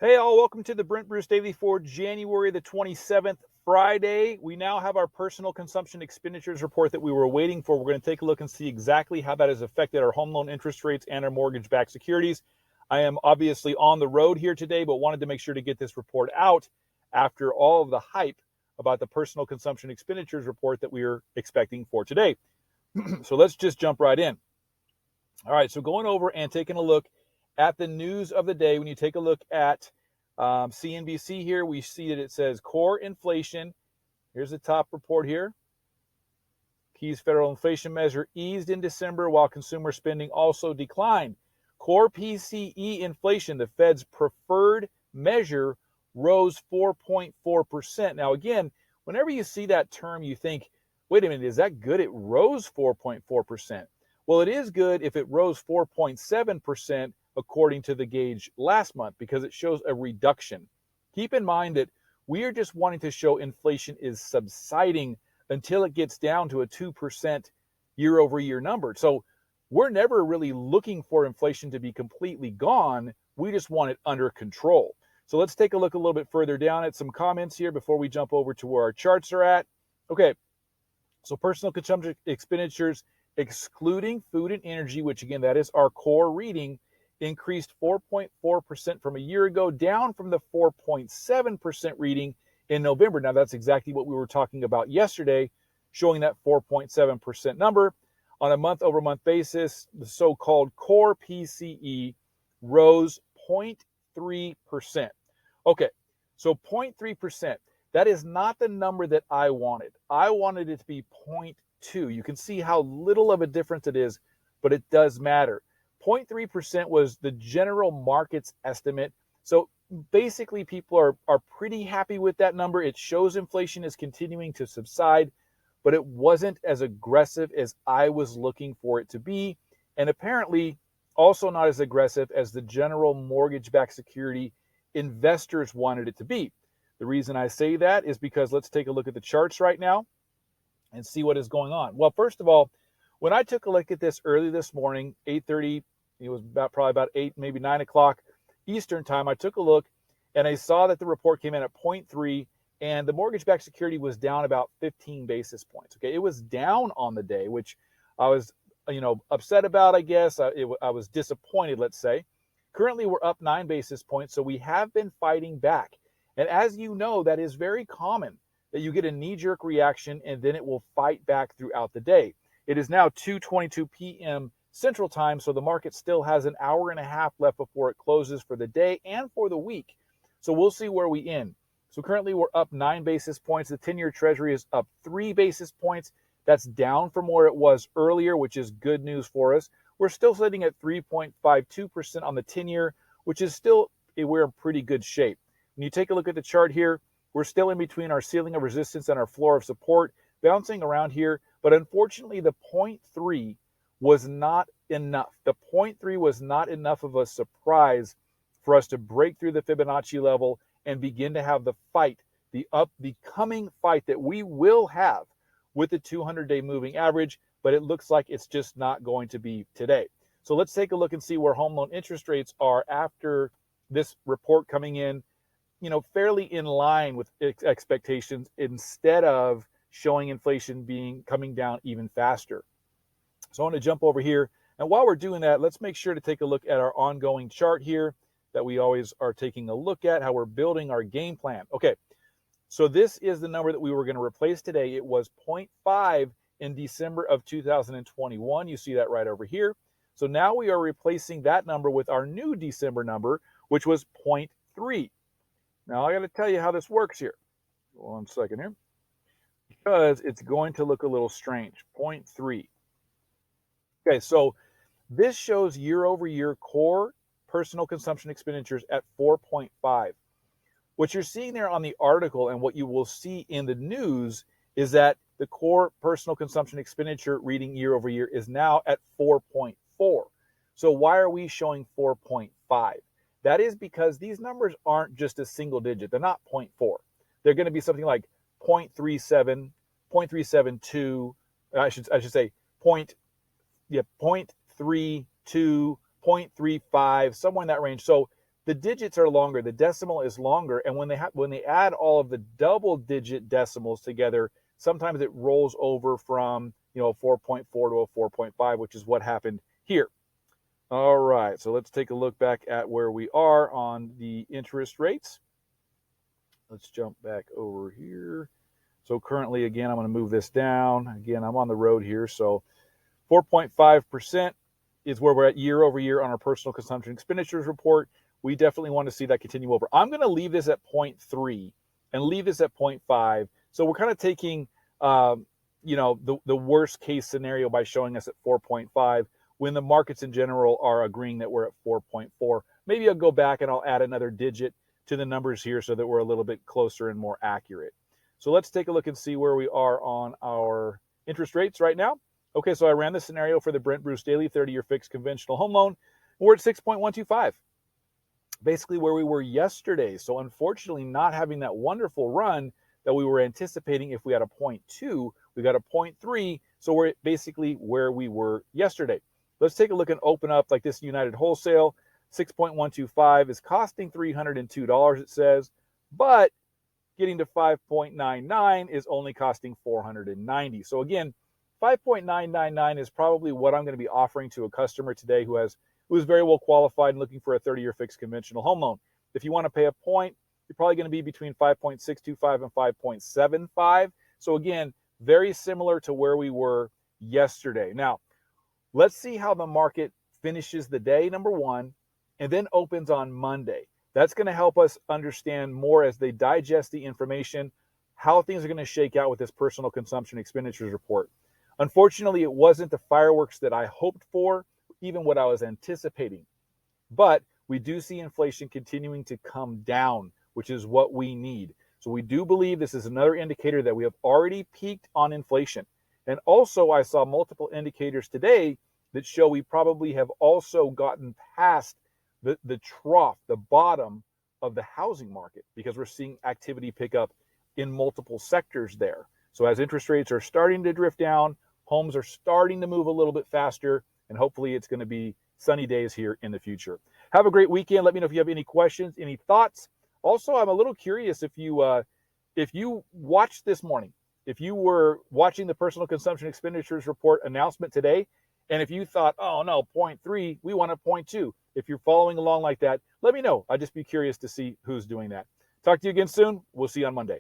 Hey, all, welcome to the Brent Bruce Daily for January the 27th, Friday. We now have our personal consumption expenditures report that we were waiting for. We're going to take a look and see exactly how that has affected our home loan interest rates and our mortgage-backed securities. I am obviously on the road here today, but wanted to make sure to get this report out after all of the hype about the personal consumption expenditures report that we are expecting for today. So let's just jump right in. All right, so going over and taking a look at the news of the day, when you take a look at CNBC here, we see that it says core inflation. Here's the top report here. Key's federal inflation measure eased in December while consumer spending also declined. Core PCE inflation, the Fed's preferred measure, rose 4.4%. Now, again, whenever you see that term, you think, wait a minute, is that good? It rose 4.4%. Well, it is good if it rose 4.7% according to the gauge last month because it shows a reduction. Keep in mind that we are just wanting to show inflation is subsiding until it gets down to a 2% year over year number. So we're never really looking for inflation to be completely gone. We just want it under control. So let's take a look a little bit further down at some comments here before we jump over to where our charts are at. Okay, so personal consumption expenditures excluding food and energy, which again, that is our core reading, increased 4.4% from a year ago, down from the 4.7% reading in November. Now, that's exactly what we were talking about yesterday, showing that 4.7% number. On a month-over-month basis, the so-called core PCE rose 0.3%. Okay, so 0.3%. That is not the number that I wanted. I wanted it to be 0.2. You can see how little of a difference it is, but it does matter. 0.3% was the general market's estimate. So basically, people are pretty happy with that number. It shows inflation is continuing to subside, but it wasn't as aggressive as I was looking for it to be. And apparently, also not as aggressive as the general mortgage-backed security investors wanted it to be. The reason I say that is because let's take a look at the charts right now and see what is going on. Well, first of all, when I took a look at this early this morning, 8:30, it was probably about 8, maybe 9 o'clock Eastern time, I took a look and I saw that the report came in at 0.3 and the mortgage-backed security was down about 15 basis points. Okay, it was down on the day, which I was, upset about, I guess. I was disappointed, let's say. Currently, we're up 9 basis points, so we have been fighting back. And as you know, that is very common that you get a knee-jerk reaction and then it will fight back throughout the day. It is now 2:22 p.m. Central Time, so the market still has an hour and a half left before it closes for the day and for the week. So we'll see where we end. So currently we're up 9 basis points. The 10-year Treasury is up 3 basis points. That's down from where it was earlier, which is good news for us. We're still sitting at 3.52% on the 10-year, which is still, we're in pretty good shape. When you take a look at the chart here, we're still in between our ceiling of resistance and our floor of support, bouncing around here. But unfortunately, the 0.3 was not enough. The 0.3 was not enough of a surprise for us to break through the Fibonacci level and begin to have the fight, the coming fight that we will have with the 200-day moving average, but it looks like it's just not going to be today. So let's take a look and see where home loan interest rates are after this report coming in, fairly in line with expectations instead of showing inflation coming down even faster. So I want to jump over here. And while we're doing that, let's make sure to take a look at our ongoing chart here that we always are taking a look at, how we're building our game plan. Okay, so this is the number that we were going to replace today. It was 0.5 in December of 2021. You see that right over here. So now we are replacing that number with our new December number, which was 0.3. Now I got to tell you how this works here. 1 second here. Because it's going to look a little strange. 0.3. Okay, so this shows year over year core personal consumption expenditures at 4.5. What you're seeing there on the article and what you will see in the news is that the core personal consumption expenditure reading year over year is now at 4.4. So why are we showing 4.5? That is because these numbers aren't just a single digit. They're not 0.4. They're going to be something like 0.37, 0.372, I should say 0.32, 0.35, somewhere in that range. So the digits are longer, the decimal is longer, and when they add all of the double-digit decimals together, sometimes it rolls over from 4.4 to a 4.5, which is what happened here. All right, so let's take a look back at where we are on the interest rates. Let's jump back over here. So currently, again, I'm going to move this down. Again, I'm on the road here, so 4.5% is where we're at year over year on our personal consumption expenditures report. We definitely want to see that continue over. I'm going to leave this at 0.3 and leave this at 0.5. So we're kind of taking, the worst case scenario by showing us at 4.5 when the markets in general are agreeing that we're at 4.4. Maybe I'll go back and I'll add another digit to the numbers here so that we're a little bit closer and more accurate. So let's take a look and see where we are on our interest rates right now. Okay, so I ran the scenario for the Brent Bruce Daily 30-year fixed conventional home loan. We're at 6.125. Basically where we were yesterday. So unfortunately, not having that wonderful run that we were anticipating if we had a 0.2, we got a 0.3. So we're basically where we were yesterday. Let's take a look and open up like this United Wholesale. 6.125 is costing $302, it says, but getting to 5.99 is only costing $490. So again, 5.999 is probably what I'm going to be offering to a customer today who is very well qualified and looking for a 30-year fixed conventional home loan. If you want to pay a point, you're probably going to be between 5.625 and 5.75. So again, very similar to where we were yesterday. Now, let's see how the market finishes the day, number one, and then opens on Monday. That's going to help us understand more as they digest the information, how things are going to shake out with this personal consumption expenditures report. Unfortunately, it wasn't the fireworks that I hoped for, even what I was anticipating. But we do see inflation continuing to come down, which is what we need. So we do believe this is another indicator that we have already peaked on inflation. And also, I saw multiple indicators today that show we probably have also gotten past the trough, the bottom of the housing market, because we're seeing activity pick up in multiple sectors there. So as interest rates are starting to drift down, homes are starting to move a little bit faster, and hopefully it's going to be sunny days here in the future. Have a great weekend. Let me know if you have any questions, any thoughts. Also, I'm a little curious if you watched this morning, if you were watching the personal consumption expenditures report announcement today, and if you thought, oh no, 0.3, we want a 0.2. If you're following along like that, let me know. I'd just be curious to see who's doing that. Talk to you again soon. We'll see you on Monday.